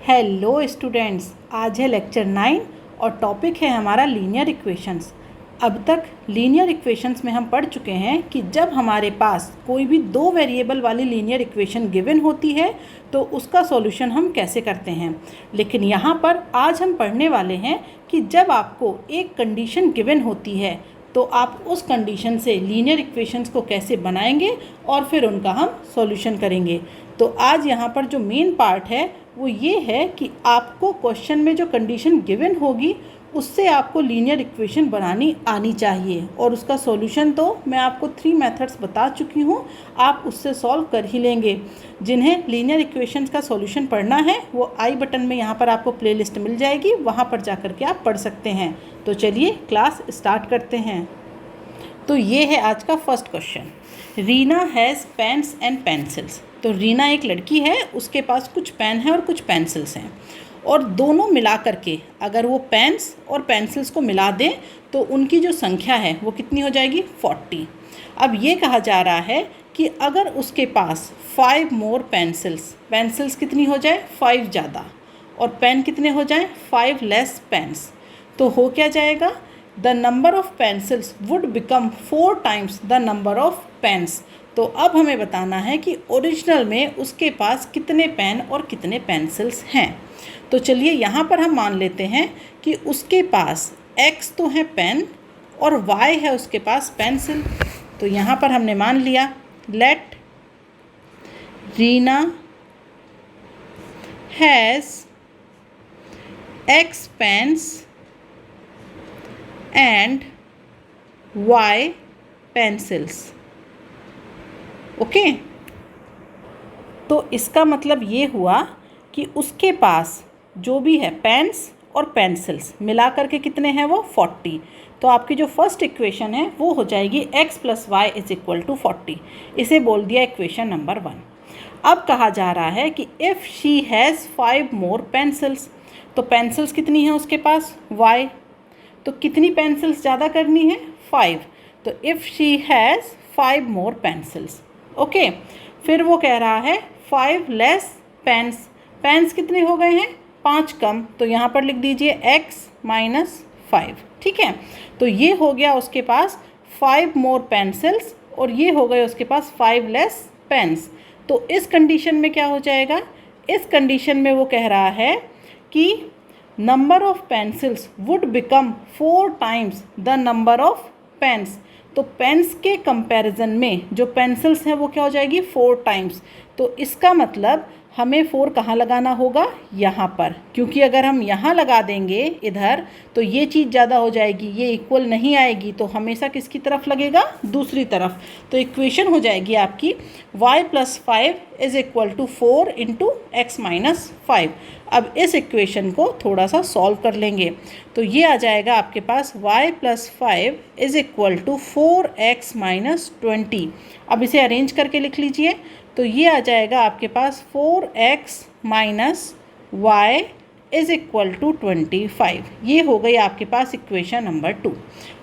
Hello students, आज है lecture 9 और टॉपिक है हमारा लीनियर इक्वेशंस। अब तक लीनियर इक्वेशंस में हम पढ़ चुके हैं कि जब हमारे पास कोई भी दो वेरिएबल वाली लीनियर इक्वेशन गिवन होती है तो उसका सॉल्यूशन हम कैसे करते हैं। लेकिन यहाँ पर आज हम पढ़ने वाले हैं कि जब आपको एक कंडीशन गिवन होती है तो आप उस कंडीशन से लीनियर इक्वेशंस को कैसे बनाएंगे और फिर उनका हम सॉल्यूशन करेंगे। तो आज यहाँ पर जो मेन पार्ट है वो ये है कि आपको क्वेश्चन में जो कंडीशन गिवन होगी उससे आपको लीनियर इक्वेशन बनानी आनी चाहिए और उसका सॉल्यूशन तो मैं आपको 3 मेथड्स बता चुकी हूँ, आप उससे सॉल्व कर ही लेंगे। जिन्हें लीनियर इक्वेशंस का सॉल्यूशन पढ़ना है वो आई बटन में यहाँ पर आपको प्लेलिस्ट मिल जाएगी, वहाँ पर जा कर के आप पढ़ सकते हैं। तो चलिए क्लास स्टार्ट करते हैं। तो ये है आज का first question. Reena has pens and pencils. तो रीना एक लड़की है, उसके पास कुछ पेन है और कुछ पेंसिल्स हैं और दोनों मिला करके अगर वो पेन्स और पेंसिल्स को मिला दें तो उनकी जो संख्या है वो कितनी हो जाएगी 40। अब ये कहा जा रहा है कि अगर उसके पास 5 मोर पेंसिल्स कितनी हो जाए 5 ज़्यादा और पेन कितने हो जाए 5 लेस पेन्स, तो हो क्या जाएगा the number of pencils would become 4 times the number of pens. तो अब हमें बताना है कि ओरिजिनल में उसके पास कितने पेन और कितने पेंसिल्स हैं। तो चलिए यहाँ पर हम मान लेते हैं कि उसके पास x तो है पेन और y है उसके पास पेंसिल। तो यहाँ पर हमने मान लिया let Reena has x pens and y pencils. Okay, तो इसका मतलब ये हुआ कि उसके पास जो भी है पेन्स और पेंसिल्स मिला करके कितने हैं वो 40। तो आपकी जो फर्स्ट इक्वेशन है वो हो जाएगी x + y = 40। इसे बोल दिया इक्वेशन नंबर 1। अब कहा जा रहा है कि if she has 5 more pencils, तो पेंसिल्स कितनी हैं उसके पास y, तो कितनी पेंसिल्स ज़्यादा करनी है 5। तो if she has 5 more pencils, okay. फिर वो कह रहा है 5 लेस पेन्स कितने हो गए हैं 5 कम, तो यहाँ पर लिख दीजिए x - 5, ठीक है। तो ये हो गया उसके पास 5 मोर पेंसिल्स और ये हो गए उसके पास 5 लेस पेन्स। तो इस कंडीशन में क्या हो जाएगा, इस कंडीशन में वो कह रहा है कि number of pencils would become 4 times the number of pens. तो पेन्स के कंपैरिजन में जो पेंसिल्स हैं वो क्या हो जाएगी 4 टाइम्स। तो इसका मतलब हमें 4 कहाँ लगाना होगा, यहाँ पर, क्योंकि अगर हम यहाँ लगा देंगे इधर तो ये चीज़ ज़्यादा हो जाएगी, ये इक्वल नहीं आएगी, तो हमेशा किसकी तरफ लगेगा दूसरी तरफ। तो इक्वेशन हो जाएगी आपकी y + 5 = 4 × x - 5। अब इस इक्वेशन को थोड़ा सा सॉल्व कर लेंगे तो ये आ जाएगा आपके पास y + 5 = 4x - 20। अब इसे अरेंज करके लिख लीजिए तो ये आ जाएगा आपके पास 4x - y = 25। ये हो गई आपके पास इक्वेशन नंबर 2।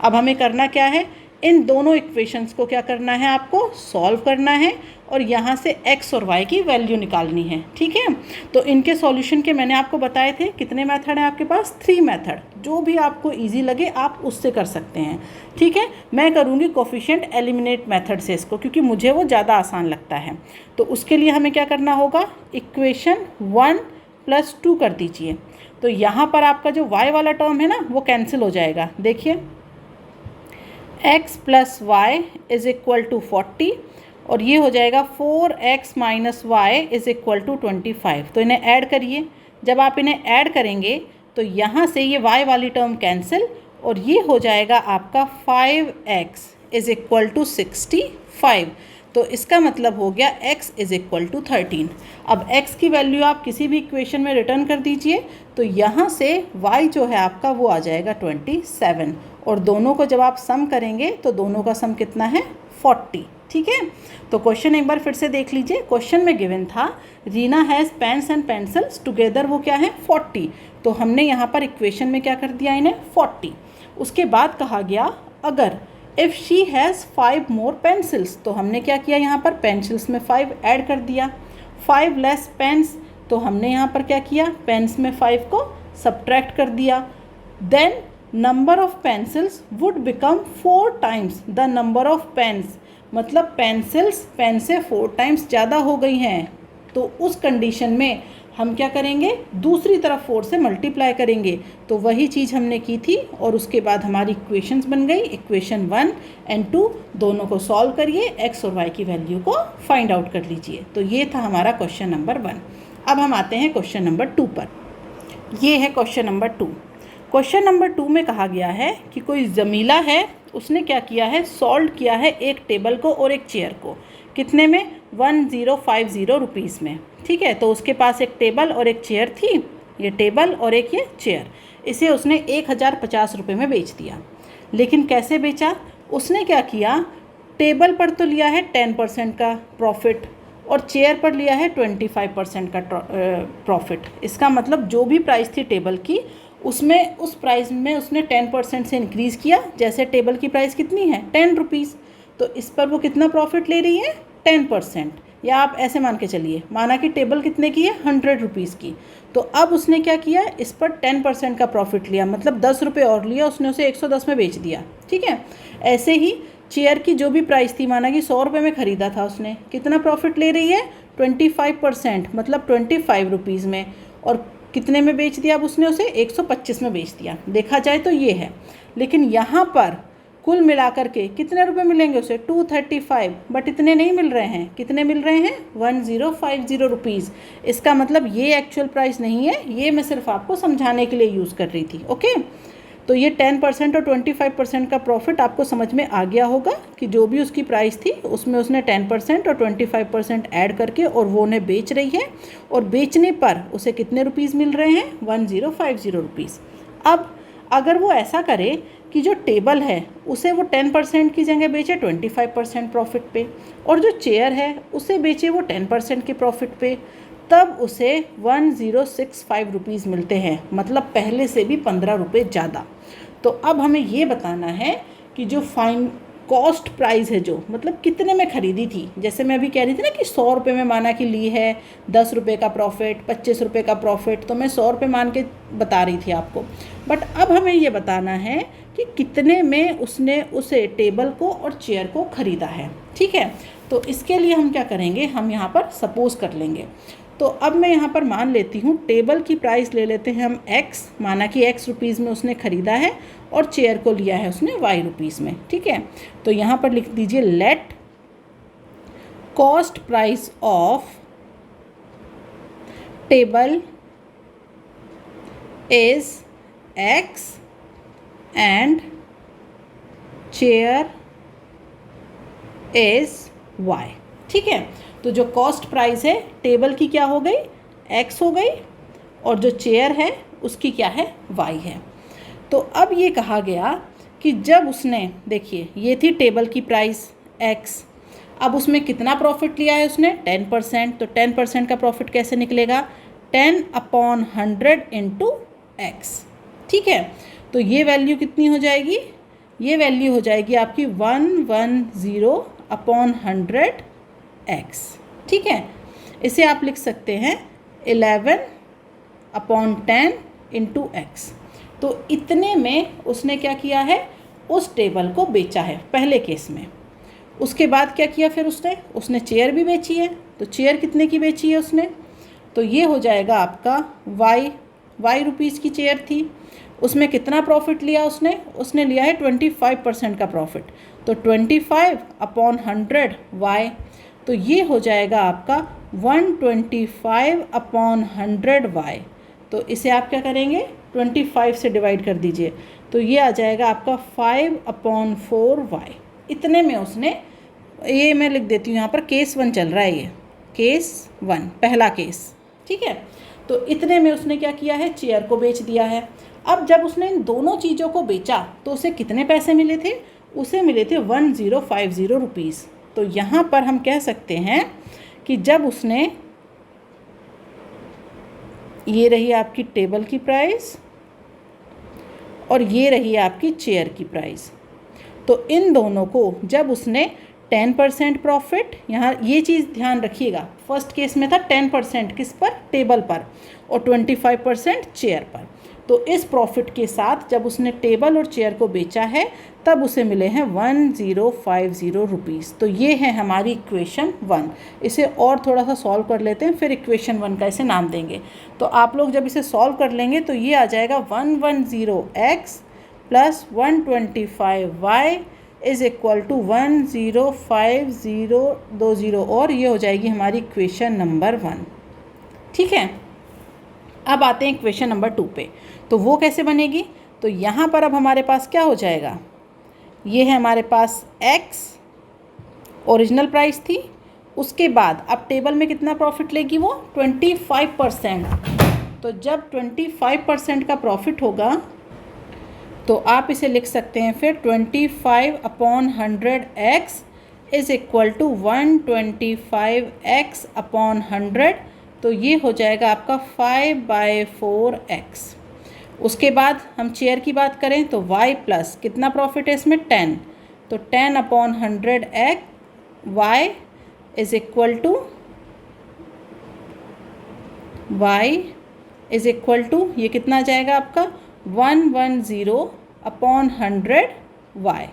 अब हमें करना क्या है, इन दोनों इक्वेशंस को क्या करना है, आपको सॉल्व करना है और यहाँ से x और y की वैल्यू निकालनी है, ठीक है। तो इनके सॉल्यूशन के मैंने आपको बताए थे कितने मेथड हैं आपके पास, 3 मेथड। जो भी आपको इजी लगे आप उससे कर सकते हैं, ठीक है। मैं करूँगी कोफिशिएंट एलिमिनेट मेथड से इसको, क्योंकि मुझे वो ज़्यादा आसान लगता है। तो उसके लिए हमें क्या करना होगा, इक्वेशन 1 + 2 कर दीजिए। तो यहाँ पर आपका जो y वाला टर्म है ना वो कैंसिल हो जाएगा। देखिए x + y = 40 और ये हो जाएगा 4x - y = 25। तो इन्हें ऐड करिए। जब आप इन्हें ऐड करेंगे तो यहाँ से ये y वाली टर्म कैंसिल और ये हो जाएगा आपका 5x = 65। तो इसका मतलब हो गया x = 13। अब x की वैल्यू आप किसी भी इक्वेशन में रिटर्न कर दीजिए तो यहाँ से y जो है आपका वो आ जाएगा 27 और दोनों को जब आप सम करेंगे तो दोनों का सम कितना है 40, ठीक है। तो क्वेश्चन एक बार फिर से देख लीजिए। क्वेश्चन में गिवन था Reena has pens and pencils together, वो क्या है 40। तो हमने यहाँ पर इक्वेशन में क्या कर दिया इन्हें 40। उसके बाद कहा गया अगर if she has 5 more pencils, तो हमने क्या किया यहाँ पर पेंसिल्स में 5 ऐड कर दिया। 5 लेस पेन्स, तो हमने यहाँ पर क्या किया, पेन्स में 5 को सब्ट्रैक्ट कर दिया। Then number of pencils would become 4 times the number of pens, मतलब पेंसिल्स पेन से 4 टाइम्स ज़्यादा हो गई हैं। तो उस कंडीशन में हम क्या करेंगे, दूसरी तरफ 4 से मल्टीप्लाई करेंगे। तो वही चीज़ हमने की थी और उसके बाद हमारी इक्वेशंस बन गई। इक्वेशन 1 एंड 2 दोनों को सॉल्व करिए, x और y की वैल्यू को फाइंड आउट कर लीजिए। तो ये था हमारा क्वेश्चन नंबर 1। अब हम आते हैं क्वेश्चन नंबर 2 पर। ये है क्वेश्चन नंबर 2। क्वेश्चन नंबर 2 में कहा गया है कि कोई जमीला है, उसने क्या किया है, सॉल्व किया है एक टेबल को और एक चेयर को। कितने में, 1050 रुपीज़ में। ठीक है, तो उसके पास एक टेबल और एक चेयर थी, ये टेबल और एक ये चेयर। इसे उसने 1050 रुपये में बेच दिया। लेकिन कैसे बेचा, उसने क्या किया, टेबल पर तो लिया है 10% का प्रॉफिट और चेयर पर लिया है 25% का प्रॉफिट। इसका मतलब जो भी प्राइस थी टेबल की, उसमें उस प्राइस में उसने 10% से इंक्रीज़ किया। जैसे टेबल की प्राइस कितनी है, 10 रुपीज़, तो इस पर वो कितना प्रॉफिट ले रही है, 10%। या आप ऐसे मान के चलिए, माना कि टेबल कितने की है, 100 रुपीज़ की। तो अब उसने क्या किया, इस पर 10% का प्रॉफिट लिया, मतलब 10 रुपये और लिया, उसने उसे 110 में बेच दिया। ठीक है, ऐसे ही चेयर की जो भी प्राइस थी, माना कि 100 रुपये में ख़रीदा था उसने, कितना प्रॉफिट ले रही है, 25%, मतलब 25 रुपीज़ में। और कितने में बेच दिया, अब उसने उसे 125 में बेच दिया। देखा जाए तो ये है। लेकिन यहाँ पर कुल मिलाकर के कितने रुपए मिलेंगे उसे, 235, बट इतने नहीं मिल रहे हैं। कितने मिल रहे हैं, 1050 रुपीज़। इसका मतलब ये एक्चुअल प्राइस नहीं है, ये मैं सिर्फ आपको समझाने के लिए यूज़ कर रही थी। ओके, तो ये 10% और 25% का प्रॉफिट आपको समझ में आ गया होगा कि जो भी उसकी प्राइस थी उसमें उसने 10% और 25% ऐड करके और वो उन्हें बेच रही है, और बेचने पर उसे कितने रुपीज़ मिल रहे हैं, 1050 रुपीज़। अब अगर वो ऐसा करे कि जो टेबल है उसे वो 10% की जगह बेचे 25% प्रॉफिट पे, और जो चेयर है उसे बेचे वो 10% के प्रॉफिट पे, तब उसे 1065 रुपीज़ मिलते हैं, मतलब पहले से भी 15 रुपये ज़्यादा। तो अब हमें ये बताना है कि जो फाइन कॉस्ट प्राइस है, जो मतलब कितने में ख़रीदी थी। जैसे मैं अभी कह रही थी ना कि 100 रुपये में माना कि ली है, 10 रुपये का प्रॉफिट, 25 रुपये का प्रॉफिट, तो मैं 100 रुपये मान के बता रही थी आपको। बट अब हमें ये बताना है कि कितने में उसने उसे टेबल को और चेयर को ख़रीदा है। ठीक है, तो इसके लिए हम क्या करेंगे, हम यहाँ पर सपोज़ कर लेंगे। तो अब मैं यहाँ पर मान लेती हूँ, टेबल की प्राइस ले लेते हैं हम x, माना कि x रुपीज़ में उसने ख़रीदा है और चेयर को लिया है उसने y रुपीज़ में। ठीक है, तो यहाँ पर लिख दीजिए, let cost price of table is x and chair is y। ठीक है, तो जो कॉस्ट प्राइस है टेबल की क्या हो गई, x हो गई, और जो चेयर है उसकी क्या है, y है। तो अब ये कहा गया कि जब उसने, देखिए ये थी टेबल की प्राइस x, अब उसमें कितना प्रॉफिट लिया है उसने, 10%। तो 10% का प्रॉफिट कैसे निकलेगा, 10/100 इंटू x। ठीक है, तो ये वैल्यू कितनी हो जाएगी, ये वैल्यू हो जाएगी आपकी 110/100 x। ठीक है, इसे आप लिख सकते हैं 11/10 इंटू x। तो इतने में उसने क्या किया है, उस टेबल को बेचा है पहले केस में। उसके बाद क्या किया फिर उसने चेयर भी बेची है। तो चेयर कितने की बेची है उसने, तो ये हो जाएगा आपका y रुपीज़ की चेयर थी, उसमें कितना प्रॉफिट लिया उसने लिया है 25% का प्रॉफिट। तो 25/100 y, तो ये हो जाएगा आपका 125/100 y। तो इसे आप क्या करेंगे, 25 से डिवाइड कर दीजिए, तो ये आ जाएगा आपका 5/4 y। इतने में उसने, ये मैं लिख देती हूँ यहाँ पर, केस 1 चल रहा है, ये केस 1 पहला केस। ठीक है, तो इतने में उसने क्या किया है, चेयर को बेच दिया है। अब जब उसने इन दोनों चीज़ों को बेचा तो उसे कितने पैसे मिले थे, उसे मिले थे 1050 रुपीज़। तो यहाँ पर हम कह सकते हैं कि जब उसने, ये रही आपकी टेबल की प्राइस और ये रही आपकी चेयर की प्राइस, तो इन दोनों को जब उसने 10% प्रॉफिट, यहाँ ये चीज़ ध्यान रखिएगा, फर्स्ट केस में था 10% किस पर, टेबल पर, और 25% चेयर पर। तो इस प्रॉफिट के साथ जब उसने टेबल और चेयर को बेचा है तब उसे मिले हैं 1050 रुपीज़। तो ये है हमारी इक्वेशन 1। इसे और थोड़ा सा सॉल्व कर लेते हैं, फिर इक्वेशन 1 का इसे नाम देंगे। तो आप लोग जब इसे सॉल्व कर लेंगे तो ये आ जाएगा 110x plus 125y is equal to 105020, और ये हो जाएगी हमारी इक्वेशन नंबर 1। ठीक है, अब आते हैं इक्वेशन नंबर 2 पे। तो वो कैसे बनेगी, तो यहाँ पर अब हमारे पास क्या हो जाएगा, ये है हमारे पास x ओरिजिनल प्राइस थी, उसके बाद अब टेबल में कितना प्रॉफिट लेगी वो 25%। तो जब 25% का प्रॉफिट होगा तो आप इसे लिख सकते हैं फिर 25/100x is equal to 125x/100। तो ये हो जाएगा आपका 5/4x। उसके बाद हम चेयर की बात करें तो y प्लस कितना प्रॉफिट है इसमें 10, तो 10/100x y is equal to ये कितना आ जाएगा आपका 110/100y।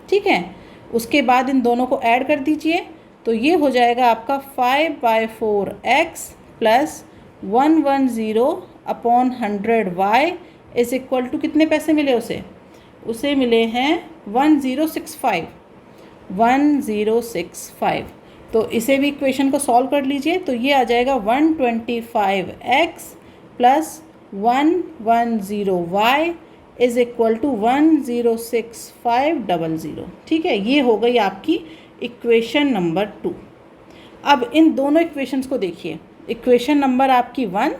ठीक है, उसके बाद इन दोनों को ऐड कर दीजिए तो ये हो जाएगा आपका 5/4x plus 110/100y is equal to कितने पैसे मिले उसे मिले हैं 1065। तो इसे भी इक्वेशन को सॉल्व कर लीजिए तो ये आ जाएगा 125x plus 110y is equal to 106500। ठीक है, ये हो गई आपकी इक्वेशन नंबर 2। अब इन दोनों इक्वेशंस को देखिए, इक्वेशन नंबर आपकी 1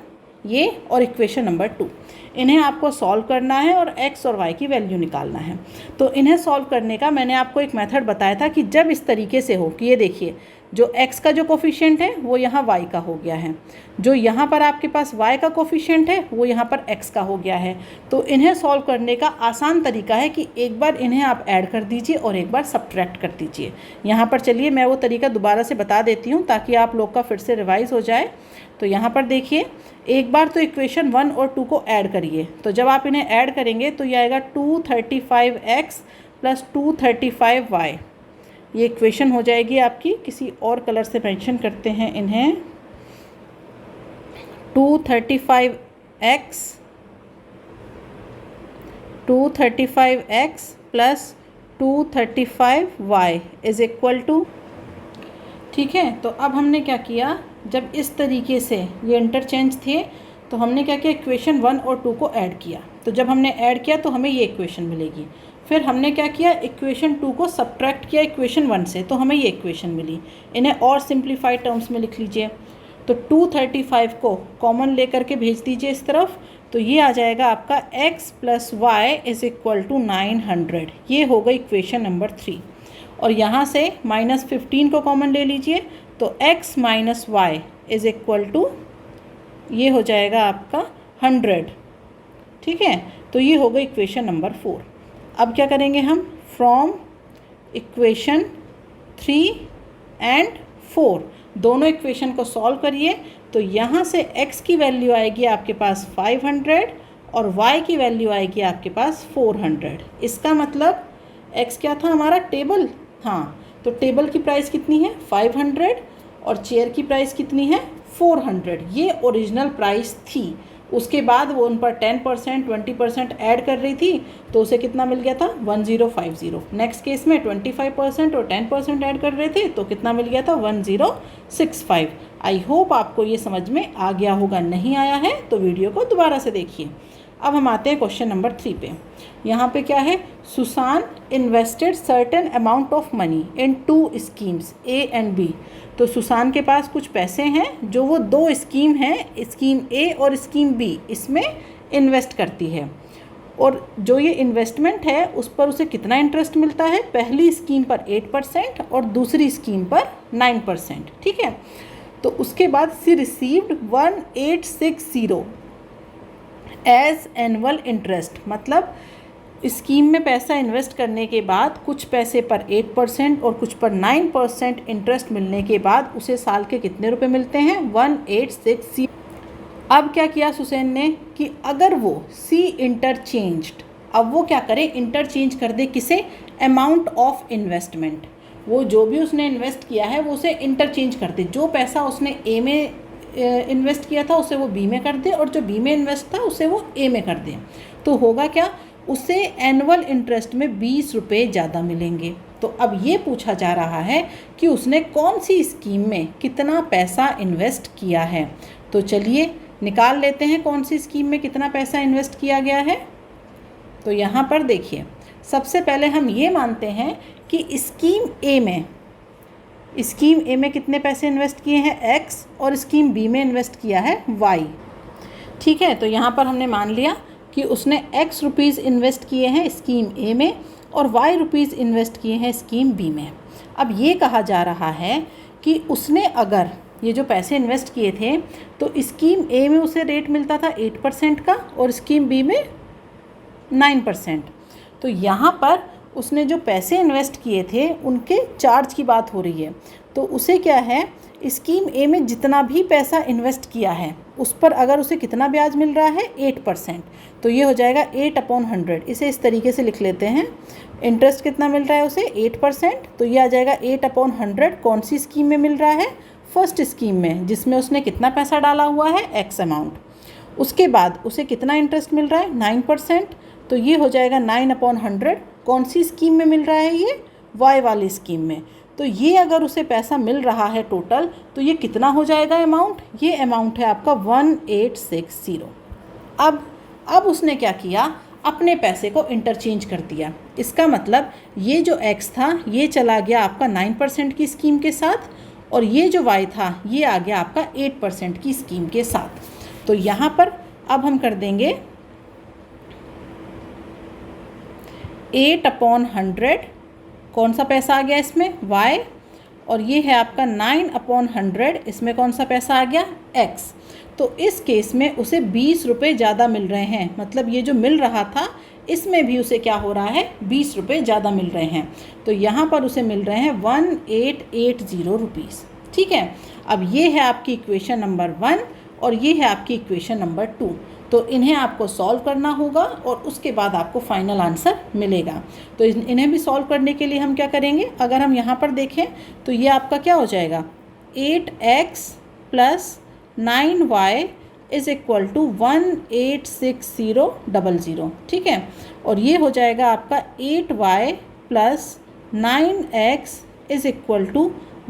ये और इक्वेशन नंबर 2, इन्हें आपको सॉल्व करना है और x और y की वैल्यू निकालना है। तो इन्हें सॉल्व करने का मैंने आपको एक मेथड बताया था कि जब इस तरीके से हो कि ये देखिए जो x का जो कोफिशिएंट है वो यहाँ y का हो गया है, जो यहाँ पर आपके पास y का कोफिशिएंट है वो यहाँ पर x का हो गया है। तो इन्हें सॉल्व करने का आसान तरीका है कि एक बार इन्हें आप ऐड कर दीजिए और एक बार सब्ट्रैक्ट कर दीजिए। यहाँ पर चलिए मैं वो तरीका दोबारा से बता देती हूँ ताकि आप लोग का फिर से रिवाइज़ हो जाए। तो यहाँ पर देखिए, एक बार तो इक्वेशन 1 और 2 को ऐड करिए, तो जब आप इन्हें ऐड करेंगे तो ये आएगा 235x प्लस 235y। ये इक्वेशन हो जाएगी आपकी, किसी और कलर से मेंशन करते हैं इन्हें, 235x plus 235y is equal to. ठीक है, तो अब हमने क्या किया, जब इस तरीके से ये इंटरचेंज थे तो हमने क्या किया, इक्वेशन 1 और 2 को ऐड किया। तो जब हमने ऐड किया तो हमें ये इक्वेशन मिलेगी। फिर हमने क्या किया, इक्वेशन 2 को सब्ट्रैक्ट किया इक्वेशन 1 से, तो हमें ये इक्वेशन मिली। इन्हें और सिंप्लीफाइड टर्म्स में लिख लीजिए। तो 235 को कॉमन लेकर के भेज दीजिए इस तरफ, तो ये आ जाएगा आपका x plus y is equal to 900। ये हो गई इक्वेशन नंबर 3। और यहाँ से -15 को कॉमन ले लीजिए तो x minus y is equal to ये हो जाएगा आपका 100। ठीक है, तो ये हो गई इक्वेशन नंबर 4। अब क्या करेंगे हम, फ्रॉम इक्वेशन 3 एंड 4 दोनों इक्वेशन को सॉल्व करिए। तो यहाँ से x की वैल्यू आएगी आपके पास 500 और y की वैल्यू आएगी आपके पास 400। इसका मतलब x क्या था हमारा, टेबल। हाँ, तो टेबल की प्राइस कितनी है 500 और चेयर की प्राइस कितनी है 400। ये ओरिजिनल प्राइस थी। उसके बाद वो उन पर 10% 20% ऐड कर रही थी तो उसे कितना मिल गया था 1050। नेक्स्ट केस में 25% और 10% ऐड कर रहे थे तो कितना मिल गया था 1065। आई होप आपको ये समझ में आ गया होगा, नहीं आया है तो वीडियो को दोबारा से देखिए। अब हम आते हैं क्वेश्चन नंबर 3 पे। यहाँ पे क्या है, Susan invested certain amount of money in 2 schemes A and B. तो सुसान के पास कुछ पैसे हैं जो वो 2 स्कीम हैं, स्कीम ए और स्कीम बी, इसमें इन्वेस्ट करती है। और जो ये इन्वेस्टमेंट है उस पर उसे कितना इंटरेस्ट मिलता है, पहली स्कीम पर 8% और दूसरी स्कीम पर 9%। ठीक है, तो उसके बाद सी रिसीव्ड 1860 एज एनुअल इंटरेस्ट, मतलब स्कीम में पैसा इन्वेस्ट करने के बाद कुछ पैसे पर 8% और कुछ पर 9% इंटरेस्ट मिलने के बाद उसे साल के कितने रुपए मिलते हैं? 1860। अब क्या किया सुसैन ने कि अगर वो सी इंटरचेंज्ड, अब वो क्या करे, इंटरचेंज कर दे किसे? Amount of investment. वो जो भी उसने इन्वेस्ट किया है वो उसे इंटरचेंज कर दे। जो पैसा उसने ए में इन्वेस्ट किया था उसे वो बी में कर दे, और जो बी में इन्वेस्ट था उसे वो ए में कर दे। तो होगा क्या? उसे एनुअल इंटरेस्ट में 20 रुपये ज़्यादा मिलेंगे। तो अब ये पूछा जा रहा है कि उसने कौन सी स्कीम में कितना पैसा इन्वेस्ट किया है। तो चलिए निकाल लेते हैं कौन सी स्कीम में कितना पैसा इन्वेस्ट किया गया है। तो यहाँ पर देखिए, सबसे पहले हम ये मानते हैं कि स्कीम ए में कितने पैसे इन्वेस्ट किए हैं? x, और स्कीम बी में इन्वेस्ट किया है y। ठीक है, तो यहाँ पर हमने मान लिया कि उसने x रुपीज़ इन्वेस्ट किए हैं स्कीम ए में और y रुपीज़ इन्वेस्ट किए हैं स्कीम बी में। अब ये कहा जा रहा है कि उसने अगर ये जो पैसे इन्वेस्ट किए थे तो स्कीम ए में उसे रेट मिलता था 8% का और स्कीम बी में 9%। तो यहाँ पर उसने जो पैसे इन्वेस्ट किए थे उनके चार्ज की बात हो रही है। तो उसे क्या है, स्कीम ए में जितना भी पैसा इन्वेस्ट किया है उस पर अगर उसे कितना ब्याज मिल रहा है? 8%। तो ये हो जाएगा 8/100। इसे इस तरीके से लिख लेते हैं। इंटरेस्ट कितना मिल रहा है उसे? 8%। तो ये आ जाएगा 8/100। कौन सी स्कीम में मिल रहा है? फर्स्ट स्कीम में, जिसमें उसने कितना पैसा डाला हुआ है? x amount. उसके बाद उसे कितना इंटरेस्ट मिल रहा है? 9%। तो ये हो जाएगा 9/100। कौन सी स्कीम में मिल रहा है? ये y वाली स्कीम में। तो ये अगर उसे पैसा मिल रहा है टोटल, तो ये कितना हो जाएगा अमाउंट? ये अमाउंट है आपका 1860। अब उसने क्या किया, अपने पैसे को इंटरचेंज कर दिया। इसका मतलब ये जो x था ये चला गया आपका 9% की स्कीम के साथ, और ये जो y था ये आ गया आपका 8% की स्कीम के साथ। तो यहाँ पर अब हम कर देंगे 8/100। कौन सा पैसा आ गया इसमें? y। और ये है आपका 9/100, इसमें कौन सा पैसा आ गया? x। तो इस केस में उसे 20 रुपये ज़्यादा मिल रहे हैं। मतलब ये जो मिल रहा था इसमें भी उसे क्या हो रहा है? 20 रुपये ज़्यादा मिल रहे हैं। तो यहाँ पर उसे मिल रहे हैं 1880 रुपीज़। ठीक है, अब ये है आपकी इक्वेशन नंबर 1 और ये है आपकी इक्वेशन नंबर 2। तो इन्हें आपको सॉल्व करना होगा और उसके बाद आपको फाइनल आंसर मिलेगा। तो इन्हें भी सॉल्व करने के लिए हम क्या करेंगे, अगर हम यहाँ पर देखें तो ये आपका क्या हो जाएगा? 8x + 9y = 186000। ठीक है, और ये हो जाएगा आपका 8y + 9x =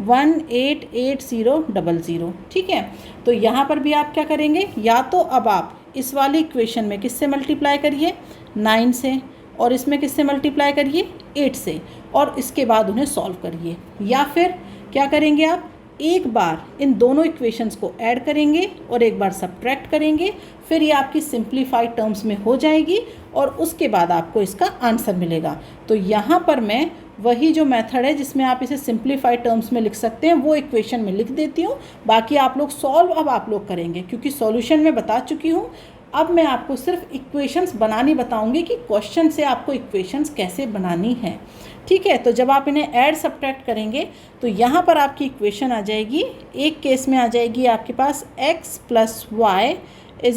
188000। ठीक है, तो यहाँ पर भी आप क्या करेंगे, या तो अब आप इस वाली इक्वेशन में किससे मल्टीप्लाई करिए? 9 से, और इसमें किससे मल्टीप्लाई करिए? 8 से, और इसके बाद उन्हें सॉल्व करिए। या फिर क्या करेंगे आप, एक बार इन दोनों इक्वेशंस को ऐड करेंगे और एक बार सब्ट्रैक्ट करेंगे, फिर ये आपकी सिंप्लीफाइड टर्म्स में हो जाएगी और उसके बाद आपको इसका आंसर मिलेगा। तो यहाँ पर मैं वही जो मेथड है जिसमें आप इसे सिंप्लीफाइड टर्म्स में लिख सकते हैं वो इक्वेशन में लिख देती हूँ। बाकी आप लोग सॉल्व अब आप लोग करेंगे, क्योंकि सॉल्यूशन मैं बता चुकी हूँ। अब मैं आपको सिर्फ इक्वेशंस बनानी बताऊँगी कि क्वेश्चन से आपको इक्वेशंस कैसे बनानी है। ठीक है, तो जब आप इन्हें ऐड सब्ट्रैक्ट करेंगे तो यहाँ पर आपकी इक्वेशन आ जाएगी, एक केस में आ जाएगी आपके पास x + y =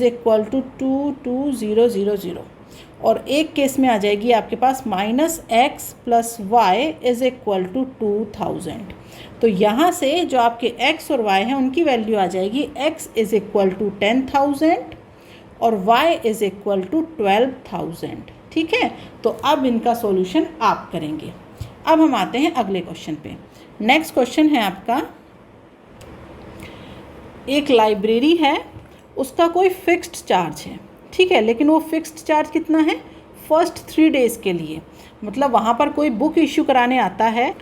22000, और एक केस में आ जाएगी आपके पास -x + y = 2000। तो यहाँ से जो आपके x और y हैं उनकी वैल्यू आ जाएगी, x = 10,000 और y = 12,000। ठीक है, तो अब इनका सॉल्यूशन आप करेंगे। अब हम आते हैं अगले क्वेश्चन पे। नेक्स्ट क्वेश्चन है आपका, एक लाइब्रेरी है, उसका कोई फिक्स्ड चार्ज है। ठीक है, लेकिन वो फिक्स्ड चार्ज कितना है? फर्स्ट 3 डेज़ के लिए। मतलब वहाँ पर कोई बुक इश्यू कराने आता है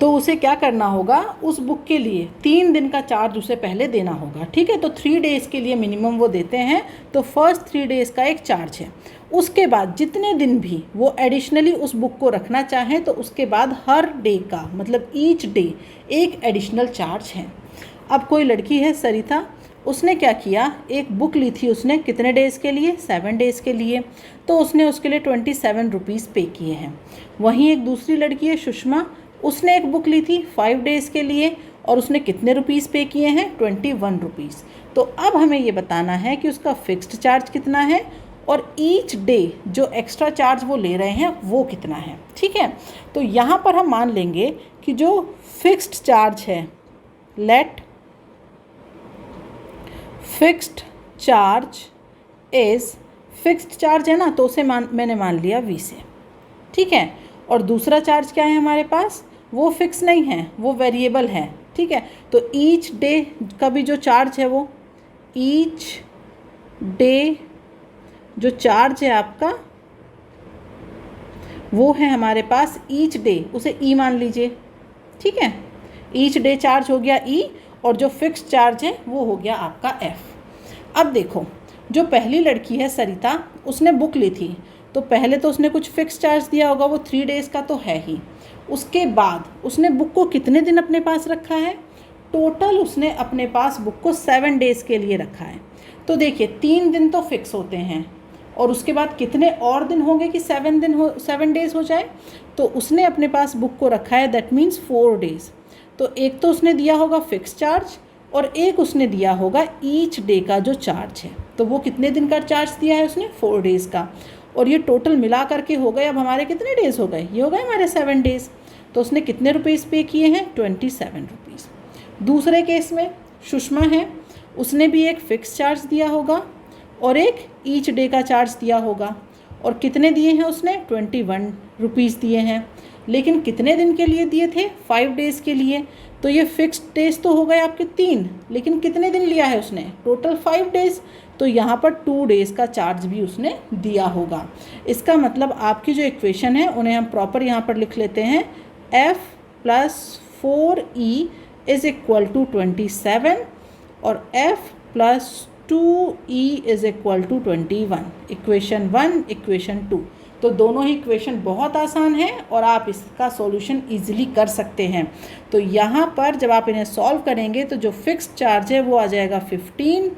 तो उसे क्या करना होगा, उस बुक के लिए 3 दिन का चार्ज उसे पहले देना होगा। ठीक है, तो 3 डेज़ के लिए मिनिमम वो देते हैं, तो फर्स्ट 3 डेज़ का एक चार्ज है। उसके बाद जितने दिन भी वो एडिशनली उस बुक को रखना चाहें तो उसके बाद हर डे का, मतलब ईच डे एक एडिशनल चार्ज है। अब कोई लड़की है सरिता, उसने क्या किया, एक बुक ली थी उसने, कितने डेज़ के लिए, 7 डेज़ के लिए, तो उसने उसके लिए 27 रुपीज़ पे किए हैं। वहीं एक दूसरी लड़की है सुषमा, उसने एक बुक ली थी 5 डेज़ के लिए और उसने कितने रुपीज़ पे किए हैं, 21 रुपीज़। तो अब हमें ये बताना है कि उसका फिक्स्ड चार्ज कितना है और ईच डे जो एक्स्ट्रा चार्ज वो ले रहे हैं वो कितना है। ठीक है, तो यहाँ पर हम मान लेंगे कि जो फिक्स्ड चार्ज है, let fixed charge is, fixed charge है ना, तो उसे मैंने मान लिया V से। ठीक है, और दूसरा चार्ज क्या है हमारे पास, वो फिक्स नहीं है, वो वेरिएबल है। ठीक है, तो ईच डे का भी जो चार्ज है वो, ईच डे जो चार्ज है आपका वो है हमारे पास ईच डे, उसे ई मान लीजिए। ठीक है, ईच डे चार्ज हो गया ई और जो फिक्स्ड चार्ज है वो हो गया आपका एफ। अब देखो, जो पहली लड़की है सरिता, उसने बुक ली थी, तो पहले तो उसने कुछ फिक्स चार्ज दिया होगा, वो 3 डेज़ का तो है ही। उसके बाद उसने बुक को कितने दिन अपने पास रखा है, टोटल उसने अपने पास बुक को 7 डेज़ के लिए रखा है। तो देखिए 3 दिन तो फिक्स होते हैं और उसके बाद कितने और दिन होंगे कि 7 डेज़ हो जाए, तो उसने अपने पास बुक को रखा है, दैट मीन्स 4 डेज़। तो एक तो उसने दिया होगा फिक्स चार्ज और एक उसने दिया होगा ईच डे का जो चार्ज है, तो वो कितने दिन का चार्ज दिया है उसने, 4 डेज़ का। और ये टोटल मिला करके हो गए, अब हमारे कितने डेज़ हो गए, ये हो गए हमारे 7 डेज़। तो उसने कितने रुपीज़ पे किए हैं, 27 रुपीज़। दूसरे केस में सुषमा है, उसने भी एक फ़िक्स चार्ज दिया होगा और एक ईच डे का चार्ज दिया होगा, और कितने दिए हैं उसने, 21 रुपीज़ दिए हैं। लेकिन कितने दिन के लिए दिए थे, 5 डेज़ के लिए। तो ये फिक्स्ड डेज तो हो गए आपके 3, लेकिन कितने दिन लिया है उसने, टोटल 5 डेज़। तो यहाँ पर 2 डेज़ का चार्ज भी उसने दिया होगा। इसका मतलब आपकी जो इक्वेशन है उन्हें हम प्रॉपर यहाँ पर लिख लेते हैं, F + 4E is equal to 27 और F + 2E is equal to 21। Equation 1, equation 2। तो दोनों ही इक्वेशन बहुत आसान है और आप इसका सॉल्यूशन इजीली कर सकते हैं। तो यहाँ पर जब आप इन्हें सॉल्व करेंगे तो जो फिक्स्ड चार्ज है वो आ जाएगा 15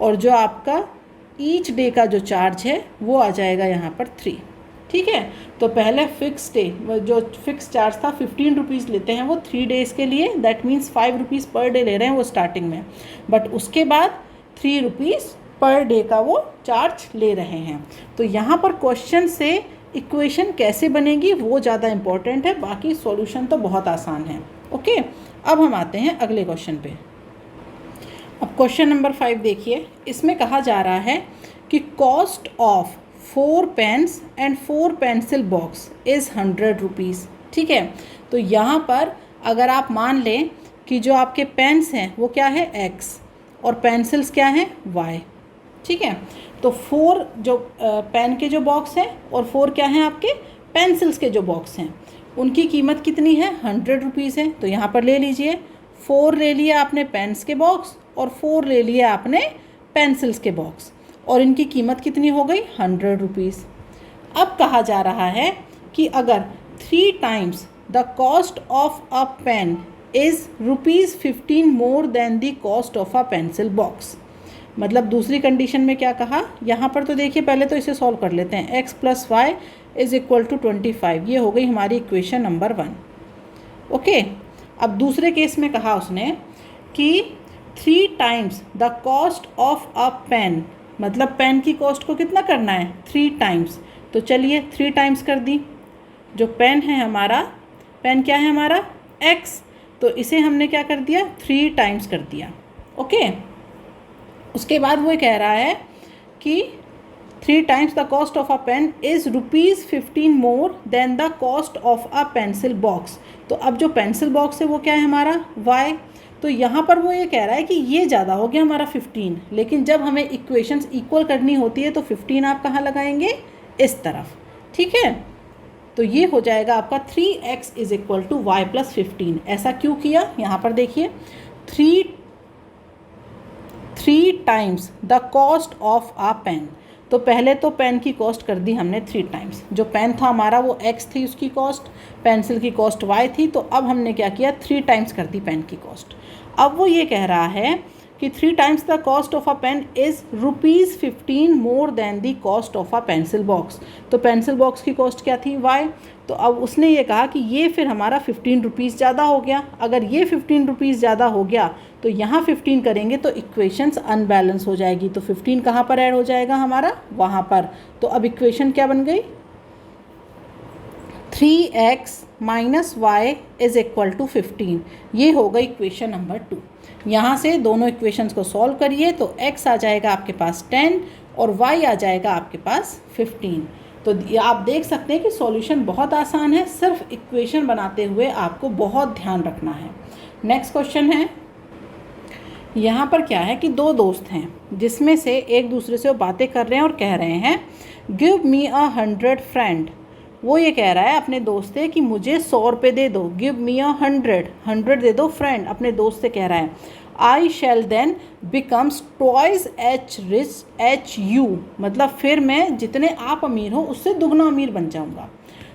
और जो आपका ईच डे का जो चार्ज है वो आ जाएगा यहाँ पर 3। ठीक है, तो पहले फिक्स डे जो फिक्स चार्ज था 15 रुपीज़ लेते हैं वो 3 डेज़ के लिए, that means 5 rupees per day ले रहे हैं वो स्टार्टिंग में, बट उसके बाद 3 रुपीज़ पर डे का वो चार्ज ले रहे हैं। तो यहाँ पर क्वेश्चन से इक्वेशन कैसे बनेगी वो ज़्यादा इम्पॉर्टेंट है, बाकी सॉल्यूशन तो बहुत आसान है। ओके, अब हम आते हैं अगले क्वेश्चन पे। अब क्वेश्चन नंबर 5 देखिए, इसमें कहा जा रहा है कि cost of 4 pens and 4 pencil box is 100 rupees. ठीक है, तो यहाँ पर अगर आप मान लें कि जो आपके पेन्स हैं वो क्या है x और पेंसिल्स क्या हैं y। ठीक है, तो 4 जो पेन के जो बॉक्स हैं और 4 क्या हैं आपके पेंसिल्स के जो बॉक्स हैं, उनकी कीमत कितनी है, 100 रुपीज़ है। तो यहाँ पर ले लीजिए, 4 ले लिया आपने पेन्स के बॉक्स और 4 ले लिया आपने पेंसिल्स के बॉक्स, और इनकी कीमत कितनी हो गई, 100 रुपीज़। अब कहा जा रहा है कि अगर 3 times the cost of a pen is ₹15 more than the cost of a pencil box. मतलब दूसरी कंडीशन में क्या कहा, यहाँ पर तो देखिए पहले तो इसे सॉल्व कर लेते हैं, x + y is equal to 25। ये हो गई हमारी इक्वेशन नंबर 1। ओके, अब दूसरे केस में कहा उसने कि 3 times the cost of a pen, मतलब पेन की कॉस्ट को कितना करना है, 3 टाइम्स। तो चलिए 3 टाइम्स कर दी। जो पेन है हमारा, पेन क्या है हमारा x, तो इसे हमने क्या कर दिया, 3 टाइम्स कर दिया। ओके, उसके बाद वो कह रहा है कि 3 times the cost of a pen is ₹15 more than the cost of a pencil box. तो अब जो पेंसिल बॉक्स है वो क्या है हमारा y। तो यहाँ पर वो ये कह रहा है कि ये ज़्यादा हो गया हमारा 15, लेकिन जब हमें इक्वेशंस इक्वल करनी होती है तो 15 आप कहाँ लगाएंगे, इस तरफ। ठीक है, तो ये हो जाएगा आपका 3x is equal to y + 15। ऐसा क्यों किया, यहाँ पर देखिए, 3 times the cost of a pen. तो पहले तो पेन की कॉस्ट कर दी हमने 3 टाइम्स। जो पेन था हमारा वो x थी उसकी कॉस्ट, पेंसिल की कॉस्ट y थी, तो अब हमने क्या किया, 3 टाइम्स कर दी पेन की कॉस्ट। अब वो ये कह रहा है कि 3 times the cost of a pen is ₹15 more than the cost of a pencil box. तो पेंसिल बॉक्स की कॉस्ट क्या थी? y। तो अब उसने ये कहा कि ये फिर हमारा 15 रुपीज़ ज़्यादा हो गया। अगर ये 15 रुपीज़ ज़्यादा हो गया तो यहाँ 15 करेंगे तो इक्वेशंस अनबैलेंस हो जाएगी। तो 15 कहाँ पर ऐड हो जाएगा हमारा? वहाँ पर। तो अब इक्वेशन क्या बन गई? 3x minus y is equal to 15। ये हो गई इक्वेशन नंबर 2। यहाँ से दोनों इक्वेशंस को सॉल्व करिए तो x आ जाएगा आपके पास 10 और y आ जाएगा आपके पास 15। तो आप देख सकते हैं कि सॉल्यूशन बहुत आसान है, सिर्फ इक्वेशन बनाते हुए आपको बहुत ध्यान रखना है। नेक्स्ट क्वेश्चन है, यहाँ पर क्या है कि 2 दोस्त हैं जिसमें से एक दूसरे से वो बातें कर रहे हैं और कह रहे हैं गिव मी 100 फ्रेंड। वो ये कह रहा है अपने दोस्त से कि मुझे 100 रुपये दे दो। गिव मी 100 दे दो फ्रेंड, अपने दोस्त से कह रहा है। I shall then becomes twice H reach H U, मतलब फिर मैं जितने आप अमीर हो उससे दुगना अमीर बन जाऊंगा।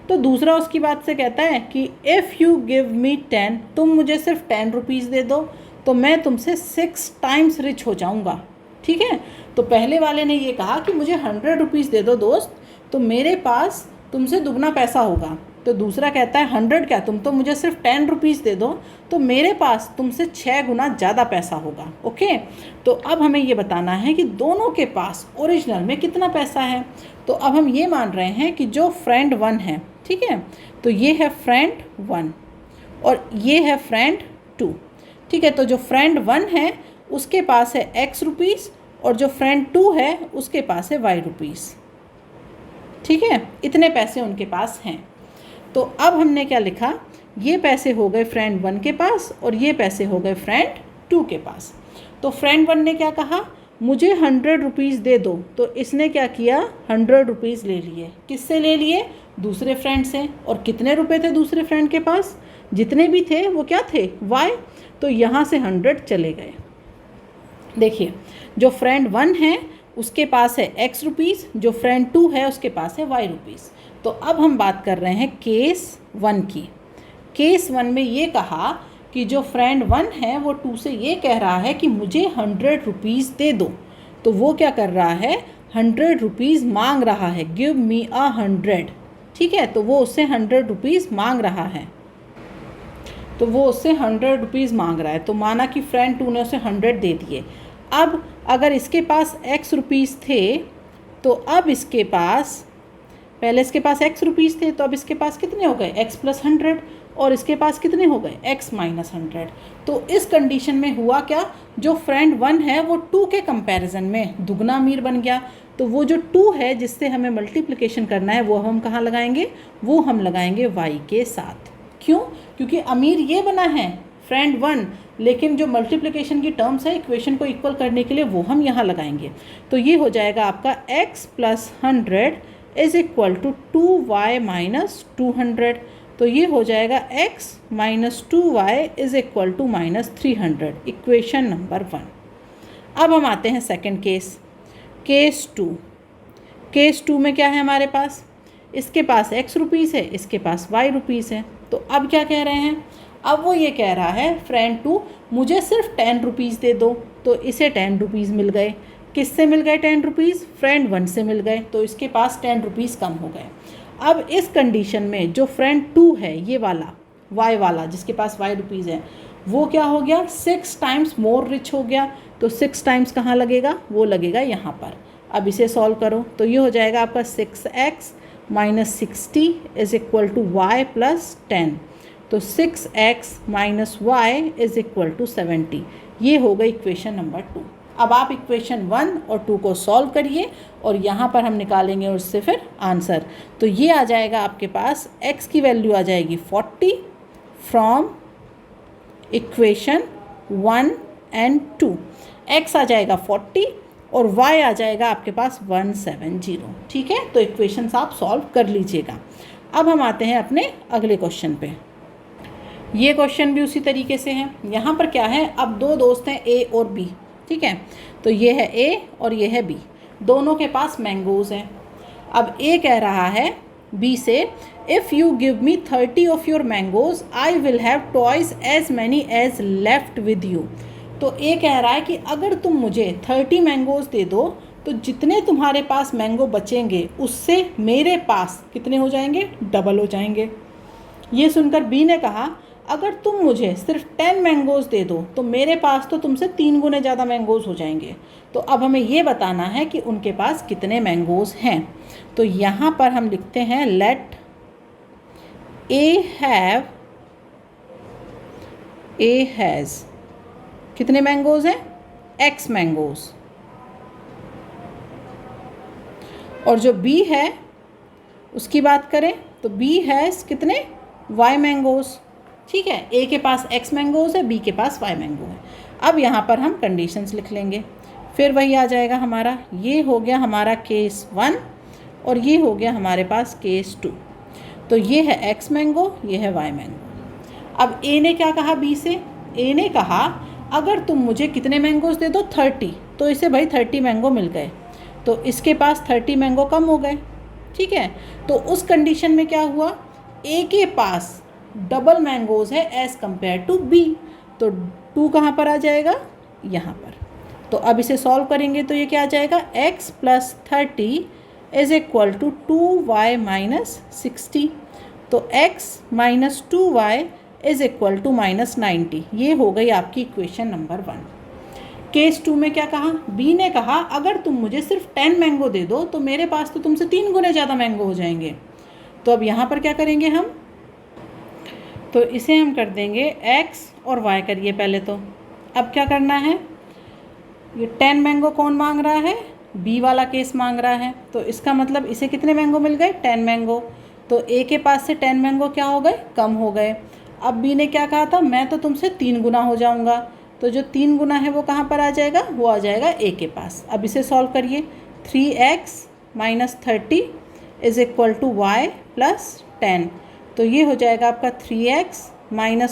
तो दूसरा उसकी बात से कहता है कि इफ़ यू गिव मी 10, तुम मुझे सिर्फ 10 रुपीज़ दे दो तो मैं तुमसे 6 टाइम्स रिच हो जाऊंगा। ठीक है, तो पहले वाले ने ये कहा कि मुझे 100 रुपीज़ दे दो दोस्त तो मेरे पास तुमसे दुगना पैसा होगा। तो दूसरा कहता है 100 क्या, तुम तो मुझे सिर्फ 10 रुपीज़ दे दो तो मेरे पास तुमसे 6 गुना ज़्यादा पैसा होगा। ओके, तो अब हमें ये बताना है कि दोनों के पास ओरिजिनल में कितना पैसा है। तो अब हम ये मान रहे हैं कि जो फ्रेंड 1 है, ठीक है, तो ये है फ्रेंड 1 और ये है फ्रेंड 2। ठीक है, तो जो फ्रेंड 1 है उसके पास है x रुपीज़ और जो फ्रेंड 2 है उसके पास है y रुपीज़। ठीक है, इतने पैसे उनके पास हैं। तो अब हमने क्या लिखा, ये पैसे हो गए फ्रेंड 1 के पास और ये पैसे हो गए फ्रेंड 2 के पास। तो फ्रेंड 1 ने क्या कहा, मुझे 100 रुपीज़ दे दो। तो इसने क्या किया, 100 रुपीज़ ले लिए। किससे ले लिए? दूसरे फ्रेंड से। और कितने रुपए थे दूसरे फ्रेंड के पास? जितने भी थे वो क्या थे, y। तो यहाँ से 100 चले गए। देखिए, जो फ्रेंड 1 है उसके पास है x रुपीज़, जो फ्रेंड 2 है उसके पास है y रुपीज़। तो अब हम बात कर रहे हैं केस 1 की। केस 1 में ये कहा कि जो फ्रेंड 1 है वो 2 से ये कह रहा है कि मुझे 100 रुपीज़ दे दो। तो वो क्या कर रहा है, 100 रुपीज़ मांग रहा है, गिव मी 100। ठीक है, तो वो उससे 100 रुपीज़ मांग रहा है। तो वो उससे 100 रुपीज़ मांग रहा है। तो माना कि फ्रेंड 2 ने उसे 100 दे दिए। अब अगर इसके पास x रुपीज़ थे तो अब इसके पास, पहले इसके पास x रुपीज़ थे तो अब इसके पास कितने हो गए, x प्लस 100, और इसके पास कितने हो गए, x माइनस 100। तो इस कंडीशन में हुआ क्या, जो फ्रेंड 1 है वो 2 के कंपैरिजन में दुगना अमीर बन गया। तो वो जो 2 है जिससे हमें मल्टीप्लिकेशन करना है वो हम कहाँ लगाएंगे, वो हम लगाएंगे y के साथ। क्यों? क्योंकि अमीर ये बना है फ्रेंड 1, लेकिन जो मल्टीप्लिकेशन की टर्म्स है इक्वेशन को इक्वल करने के लिए वो हम यहाँ लगाएंगे। तो ये हो जाएगा आपका x plus 100 is equal to 2y minus 200। तो ये हो जाएगा x minus 2y is equal to minus 300, equation number 1। अब हम आते हैं सेकंड केस, केस 2। केस 2 में क्या है हमारे पास, इसके पास x रुपीज़ है, इसके पास y रुपीज़ है। तो अब क्या कह रहे हैं, अब वो ये कह रहा है फ्रेंड 2 मुझे सिर्फ 10 रुपीज़ दे दो। तो इसे 10 रुपीज़ मिल गए। किससे मिल गए 10 रुपीज़, फ्रेंड 1 से मिल गए। तो इसके पास 10 रुपीज़ कम हो गए। अब इस कंडीशन में जो फ्रेंड 2 है, ये वाला y वाला जिसके पास y रुपीज़ है, वो क्या हो गया, 6 टाइम्स मोर रिच हो गया। तो 6 टाइम्स कहाँ लगेगा, वो लगेगा यहाँ पर। अब इसे सॉल्व करो तो ये हो जाएगा आपका 6x minus 60 is equal to y plus 10। तो 6x minus y is equal to 70। ये हो गई इक्वेशन नंबर 2। अब आप इक्वेशन 1 और 2 को सॉल्व करिए और यहाँ पर हम निकालेंगे उससे फिर आंसर। तो ये आ जाएगा आपके पास, x की वैल्यू आ जाएगी 40 फ्रॉम इक्वेशन 1 एंड 2। x आ जाएगा 40 और y आ जाएगा आपके पास 170। ठीक है, तो इक्वेशंस आप सॉल्व कर लीजिएगा। अब हम आते हैं अपने अगले क्वेश्चन पे। ये क्वेश्चन भी उसी तरीके से है। यहाँ पर क्या है, अब 2 दोस्त हैं A और B। ठीक है, तो ये है A और ये है B, दोनों के पास मैंगोज़ हैं। अब A कह रहा है B से, if you give me 30 of your mangoes I will have twice as many as left with you. तो ए कह रहा है कि अगर तुम मुझे 30 मैंगोज़ दे दो तो जितने तुम्हारे पास मैंगो बचेंगे उससे मेरे पास कितने हो जाएंगे, डबल हो जाएंगे। ये सुनकर बी ने कहा अगर तुम मुझे सिर्फ 10 मैंगोज़ दे दो तो मेरे पास तो तुमसे 3 गुने ज़्यादा मैंगोज़ हो जाएंगे। तो अब हमें ये बताना है कि उनके पास कितने मैंगोज़ हैं। तो यहाँ पर हम लिखते हैं लेट ए हैज़ कितने मैंगोज़ हैं, x मैंगोज़। और जो b है उसकी बात करें तो b हैज़ कितने, y मैंगोज़। ठीक है, a के पास x मैंगोज़ है, b के पास y मैंगो है। अब यहाँ पर हम कंडीशंस लिख लेंगे, फिर वही आ जाएगा हमारा। ये हो गया हमारा केस 1 और ये हो गया हमारे पास केस 2। तो ये है x मैंगो, ये है y मैंगो। अब a ने क्या कहा b से, a ने कहा अगर तुम मुझे कितने मैंगोज़ दे दो, 30। तो इसे भाई 30 मैंगो मिल गए, तो इसके पास 30 मैंगो कम हो गए। ठीक है, तो उस कंडीशन में क्या हुआ, ए के पास डबल मैंगोज़ है एज़ कम्पेयर टू बी। तो 2 कहाँ पर आ जाएगा, यहाँ पर। तो अब इसे सॉल्व करेंगे तो ये क्या आ जाएगा, x + 30 = 2y - 60। तो x - 2y = -90। ये हो गई आपकी इक्वेशन नंबर 1। केस 2 में क्या कहा, बी ने कहा अगर तुम मुझे सिर्फ 10 मैंगो दे दो तो मेरे पास तो तुमसे 3 गुने ज़्यादा मैंगो हो जाएंगे। तो अब यहाँ पर क्या करेंगे हम, तो इसे हम कर देंगे x और y करिए पहले। तो अब क्या करना है, ये 10 मैंगो कौन मांग रहा है, बी वाला केस मांग रहा है। तो इसका मतलब इसे कितने मैंगो मिल गए, 10 मैंगो। तो ए के पास से 10 मैंगो क्या हो गए, कम हो गए। अब बी ने क्या कहा था, मैं तो तुमसे 3 गुना हो जाऊंगा। तो जो 3 गुना है वो कहाँ पर आ जाएगा, वो आ जाएगा ए के पास। अब इसे सॉल्व करिए, 3x - 30 = y + 10। तो ये हो जाएगा आपका 3x - y =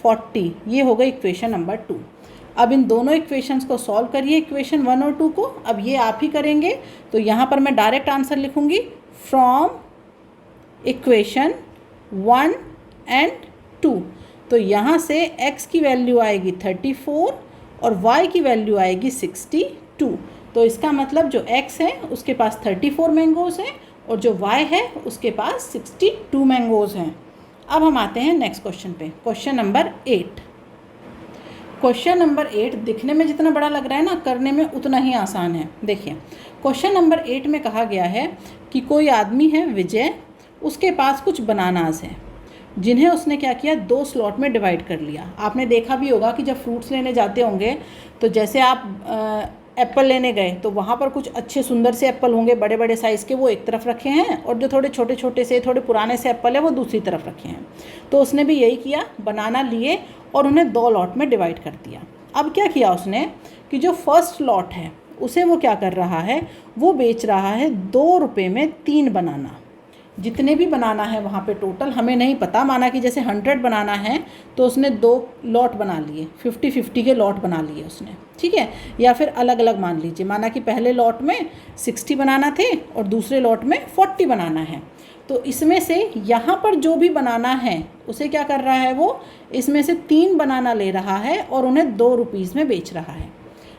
40। ये हो गई इक्वेशन नंबर 2। अब इन दोनों इक्वेशंस को सॉल्व करिए, इक्वेशन 1 और 2 को। अब ये आप ही करेंगे, तो यहाँ पर मैं डायरेक्ट आंसर लिखूँगी फ्रॉम इक्वेशन 1 एंड 2। तो यहाँ से x की वैल्यू आएगी 34 और y की वैल्यू आएगी 62। तो इसका मतलब जो x है उसके पास 34 मैंगोज़ हैं और जो y है उसके पास 62 मैंगोज़ हैं। अब हम आते हैं नेक्स्ट क्वेश्चन पे, क्वेश्चन नंबर 8। क्वेश्चन नंबर 8 दिखने में जितना बड़ा लग रहा है ना, करने में उतना ही आसान है। देखिए, क्वेश्चन नंबर 8 में कहा गया है कि कोई आदमी है विजय, उसके पास कुछ बनानास हैं जिन्हें उसने क्या किया, 2 स्लॉट में डिवाइड कर लिया। आपने देखा भी होगा कि जब फ्रूट्स लेने जाते होंगे तो जैसे आप एप्पल लेने गए तो वहाँ पर कुछ अच्छे सुंदर से एप्पल होंगे, बड़े बड़े साइज़ के, वो एक तरफ रखे हैं, और जो थोड़े छोटे छोटे से थोड़े पुराने से एप्पल है वो दूसरी तरफ रखे हैं। तो उसने भी यही किया, बनाना लिए और उन्हें 2 लॉट में डिवाइड कर दिया। अब क्या किया उसने कि जो फर्स्ट लॉट है उसे वो क्या कर रहा है, वो बेच रहा है 2 रुपये में 3 बनाना। जितने भी बनाना है वहाँ पे टोटल हमें नहीं पता, माना कि जैसे 100 बनाना है तो उसने 2 लॉट बना लिए, 50-50 के लॉट बना लिए उसने। ठीक है, या फिर अलग अलग मान लीजिए, माना कि पहले लॉट में 60 बनाना थे और दूसरे लॉट में 40 बनाना है। तो इसमें से यहाँ पर जो भी बनाना है उसे क्या कर रहा है, वो इसमें से 3 बनाना ले रहा है और उन्हें 2 रुपीज़ में बेच रहा है।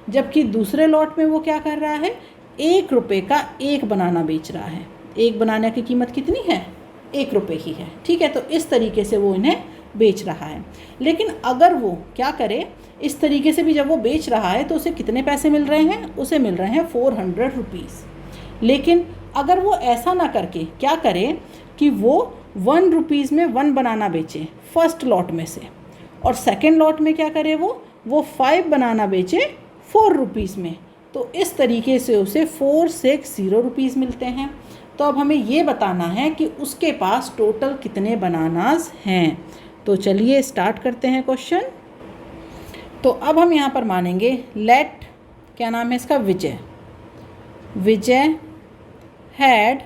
जबकि दूसरे लॉट में वो क्या कर रहा है, 1 रुपये का 1 बनाना बेच रहा है। एक बनाने की कीमत कितनी है, 1 रुपये ही है। ठीक है, तो इस तरीके से वो इन्हें बेच रहा है। लेकिन अगर वो क्या करे, इस तरीके से भी जब वो बेच रहा है तो उसे कितने पैसे मिल रहे हैं, उसे मिल रहे हैं 400 रुपीज़। लेकिन अगर वो ऐसा ना करके क्या करे कि वो 1 रुपीज़ में 1 बनाना बेचे फर्स्ट लॉट में से, और सेकेंड लॉट में क्या करे, वो 5 बनाना बेचे 4 रुपीज़ में। तो इस तरीके से उसे 460 रुपीज़ मिलते हैं। तो अब हमें ये बताना है कि उसके पास टोटल कितने बनानास हैं। तो चलिए स्टार्ट करते हैं क्वेश्चन। तो अब हम यहाँ पर मानेंगे लेट, क्या नाम है इसका, Vijay had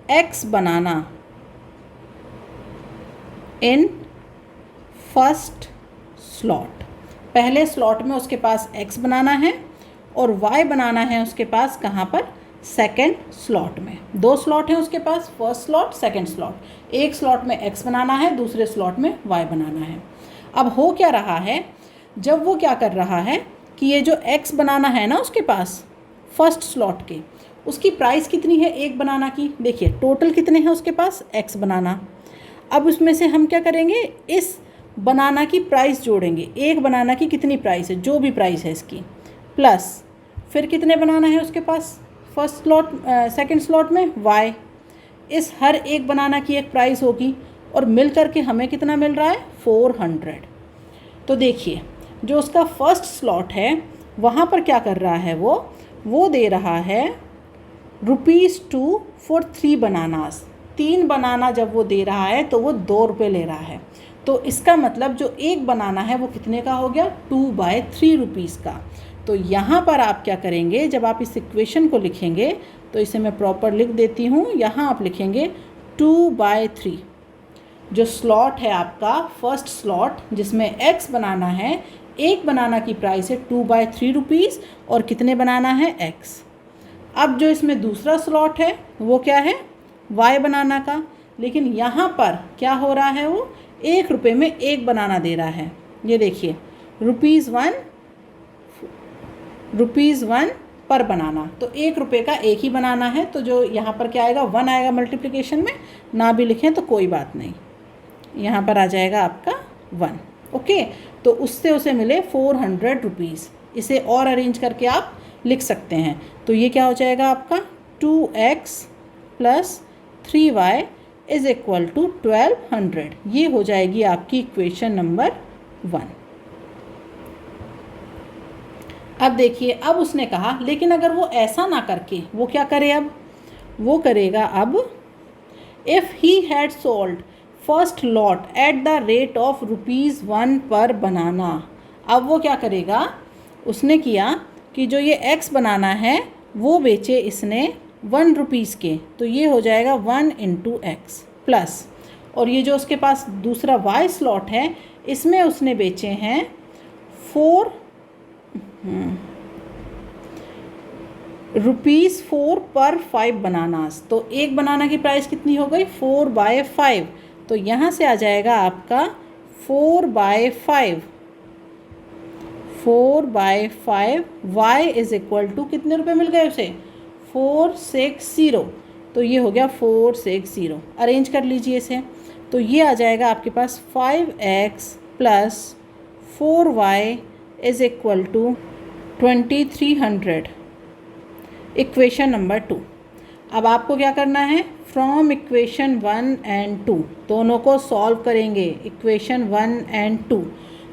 x banana in first slot. पहले स्लॉट में उसके पास x बनाना है और y बनाना है उसके पास कहाँ पर, सेकेंड स्लॉट में। 2 स्लॉट हैं उसके पास, फर्स्ट स्लॉट, सेकेंड स्लॉट। एक स्लॉट में x बनाना है, दूसरे स्लॉट में y बनाना है। अब हो क्या रहा है, जब वो क्या कर रहा है कि ये जो x बनाना है ना उसके पास फर्स्ट स्लॉट के, उसकी प्राइस कितनी है एक बनाना की, देखिए टोटल कितने हैं उसके पास x बनाना। अब उसमें से हम क्या करेंगे, इस बनाना की प्राइस जोड़ेंगे, एक बनाना की कितनी प्राइस है, जो भी प्राइस है इसकी, प्लस फिर कितने बनाना है उसके पास फर्स्ट स्लॉट सेकंड स्लॉट में y, इस हर एक बनाना की एक प्राइस होगी और मिल करके हमें कितना मिल रहा है 400। तो देखिए जो उसका फर्स्ट स्लॉट है वहाँ पर क्या कर रहा है, वो दे रहा है ₹2 फॉर 3 बनानास। 3 बनाना जब वो दे रहा है तो वो 2 रुपये ले रहा है। तो इसका मतलब जो एक बनाना है वो कितने का हो गया, 2/3 रुपीज़ का। तो यहाँ पर आप क्या करेंगे, जब आप इस इक्वेशन को लिखेंगे तो इसे मैं प्रॉपर लिख देती हूँ। यहाँ आप लिखेंगे 2/3, जो स्लॉट है आपका फर्स्ट स्लॉट जिसमें x बनाना है, एक बनाना की प्राइस है 2/3 रुपीज़ और कितने बनाना है x। अब जो इसमें दूसरा स्लॉट है वो क्या है, y बनाना का, लेकिन यहाँ पर क्या हो रहा है, वो 1 रुपये में एक बनाना दे रहा है। ये देखिए ₹1 पर बनाना, तो 1 रुपये का एक ही बनाना है। तो जो यहाँ पर क्या आएगा, 1 आएगा मल्टीप्लिकेशन में, ना भी लिखें तो कोई बात नहीं, यहाँ पर आ जाएगा आपका 1। ओके, तो उससे उसे मिले 400 रुपीज़। इसे और अरेंज करके आप लिख सकते हैं। तो ये क्या हो जाएगा आपका 2x + 3y = 1200। ये हो जाएगी आपकी इक्वेशन नंबर 1। अब देखिए, अब उसने कहा लेकिन अगर वो ऐसा ना करके वो क्या करे, अब वो करेगा, अब if he had sold first lot at the rate of ₹1 पर बनाना। अब वो क्या करेगा, उसने किया कि जो ये x बनाना है वो बेचे इसने 1 रुपीज़ के, तो ये हो जाएगा 1 × x प्लस, और ये जो उसके पास दूसरा y स्लॉट है इसमें उसने बेचे हैं 4 पर 5 बनानास। तो एक बनाना की प्राइस कितनी हो गई, 4/5। तो यहाँ से आ जाएगा आपका 4/5 y = कितने रुपए मिल गए उसे, 460। तो ये हो गया 460। अरेंज कर लीजिए इसे, तो ये आ जाएगा आपके पास 5x + 4y = 2300। Equation number 2। अब आपको क्या करना है, फ्रॉम इक्वेशन 1 और 2 दोनों को सॉल्व करेंगे, इक्वेशन 1 और 2।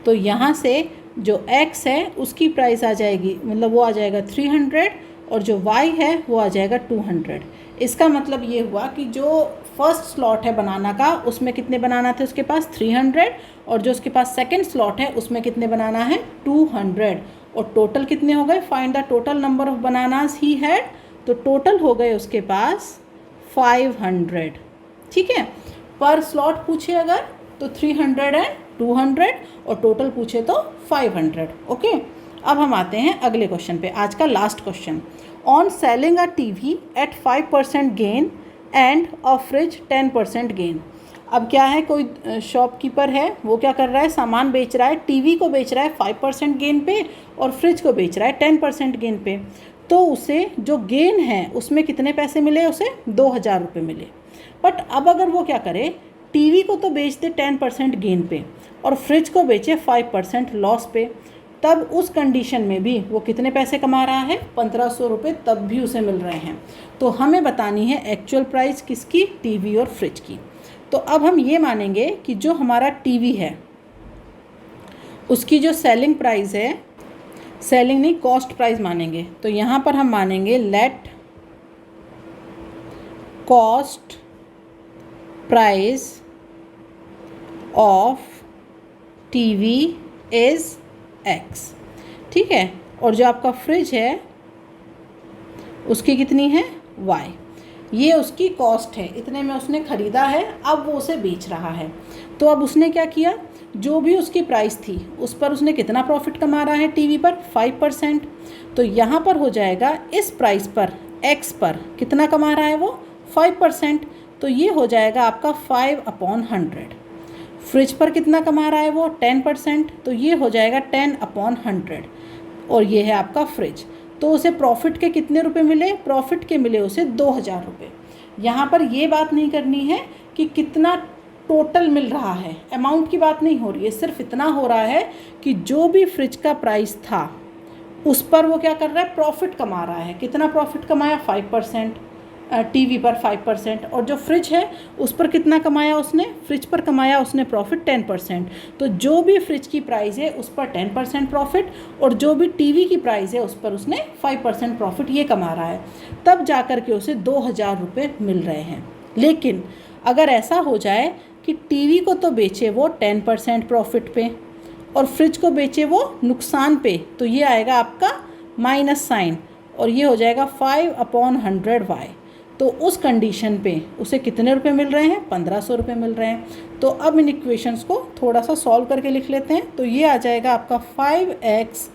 तो यहाँ से जो x है उसकी प्राइस आ जाएगी, मतलब वो आ जाएगा 300, और जो y है वो आ जाएगा 200। इसका मतलब ये हुआ कि जो फर्स्ट स्लॉट है बनाना का उसमें कितने बनाना थे उसके पास 300, और जो उसके पास सेकंड स्लॉट है उसमें कितने बनाना है 200, और टोटल कितने हो गए, find the total number of bananas he had. तो टोटल हो गए उसके पास 500। ठीक है, पर स्लॉट पूछे अगर तो 300 और 200, और टोटल पूछे तो 500। ओके, अब हम आते हैं अगले क्वेश्चन पे, आज का last question. On selling a TV at 5% gain and a fridge 10% gain. अब क्या है, कोई शॉपकीपर है, वो क्या कर रहा है, सामान बेच रहा है, टीवी को बेच रहा है 5% गेन पे और फ्रिज को बेच रहा है 10% गेन पे। तो उसे जो गेन है उसमें कितने पैसे मिले, उसे 2000 रुपये मिले। बट अब अगर वो क्या करे, टीवी को तो बेच दे 10% गेन पे और फ्रिज को बेचे 5% लॉस पे, तब उस कंडीशन में भी वो कितने पैसे कमा रहा है, 1500 रुपये तब भी उसे मिल रहे हैं। तो हमें बतानी है एक्चुअल प्राइस किसकी, टीवी और फ्रिज की। तो अब हम ये मानेंगे कि जो हमारा टीवी है उसकी जो सेलिंग प्राइस है, सेलिंग नहीं कॉस्ट प्राइस मानेंगे। तो यहाँ पर हम मानेंगे let cost price of TV is x। ठीक है, और जो आपका फ्रिज है उसकी कितनी है y। ये उसकी कॉस्ट है, इतने में उसने ख़रीदा है, अब वो उसे बेच रहा है। तो अब उसने क्या किया, जो भी उसकी प्राइस थी उस पर उसने कितना प्रॉफिट कमा रहा है टीवी पर, 5%। तो यहाँ पर हो जाएगा इस प्राइस पर x पर कितना कमा रहा है वो, 5%। तो ये हो जाएगा आपका 5/100। फ्रिज पर कितना कमा रहा है वो 10%, तो ये हो जाएगा 10/100 और ये है आपका फ्रिज। तो उसे प्रॉफिट के कितने रुपए मिले? प्रॉफिट के मिले उसे 2000 रुपये। यहाँ पर ये बात नहीं करनी है कि कितना टोटल मिल रहा है, अमाउंट की बात नहीं हो रही है, सिर्फ इतना हो रहा है कि जो भी फ्रिज का प्राइस था उस पर वो क्या कर रहा है? प्रॉफिट कमा रहा है। कितना प्रॉफिट कमाया? 5%, टीवी पर 5%, और जो फ्रिज है उस पर कितना कमाया उसने? फ्रिज पर कमाया उसने प्रॉफिट 10%। तो जो भी फ्रिज की प्राइस है उस पर 10% प्रॉफिट, और जो भी टीवी की प्राइस है उस पर उसने 5% प्रॉफिट ये कमा रहा है। तब जा कर के उसे 2000 रुपये मिल रहे हैं। लेकिन अगर ऐसा हो जाए कि टीवी को तो बेचे वो 10% प्रॉफिट पे और फ्रिज को बेचे वो नुकसान पे, तो ये आएगा आपका माइनस साइन और ये हो जाएगा 5/100y। तो उस कंडीशन पे उसे कितने रुपए मिल रहे हैं? 1500 रुपये मिल रहे हैं। तो अब इन इक्वेशंस को थोड़ा सा सॉल्व करके लिख लेते हैं। तो ये आ जाएगा आपका 5x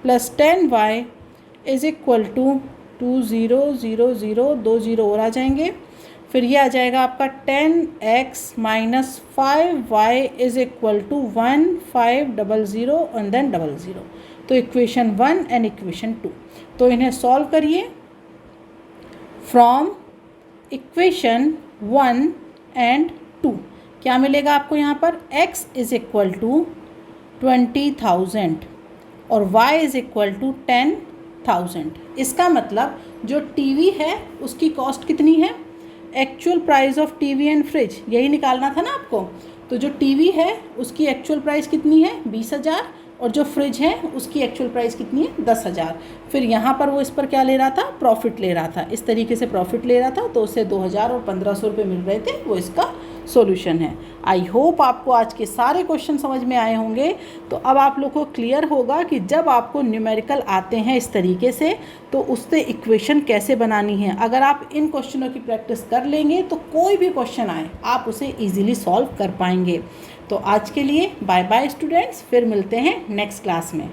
+ 10y = 2 0 0 0, 2 0 और आ जाएंगे। फिर ये आ जाएगा आपका 10x - 5y = 1 5 0 0 और देन 00। तो इक्वेशन 1 एंड इक्वेशन 2, तो इन्हें सॉल्व करिए। फ्रॉम इक्वेशन 1 एंड 2 क्या मिलेगा आपको यहाँ पर? x = 20,000 और y = 10,000। इसका मतलब जो टीवी है उसकी कॉस्ट कितनी है? Actual price of TV and fridge, यही निकालना था ना आपको। तो जो टीवी है उसकी एक्चुअल प्राइस कितनी है? 20,000, और जो फ्रिज है उसकी एक्चुअल प्राइस कितनी है? 10,000। फिर यहाँ पर वो इस पर क्या ले रहा था? प्रॉफिट ले रहा था। इस तरीके से प्रॉफिट ले रहा था, तो उससे 2000 और 1500 रुपये मिल रहे थे। वो इसका सॉल्यूशन है। आई होप आपको आज के सारे क्वेश्चन समझ में आए होंगे। तो अब आप लोग को क्लियर होगा कि जब आपको न्यूमेरिकल आते हैं इस तरीके से तो उससे इक्वेशन कैसे बनानी है। अगर आप इन क्वेश्चनों की प्रैक्टिस कर लेंगे तो कोई भी क्वेश्चन आए आप उसे ईजिली सॉल्व कर पाएंगे। तो आज के लिए बाय बाय स्टूडेंट्स, फिर मिलते हैं नेक्स्ट क्लास में।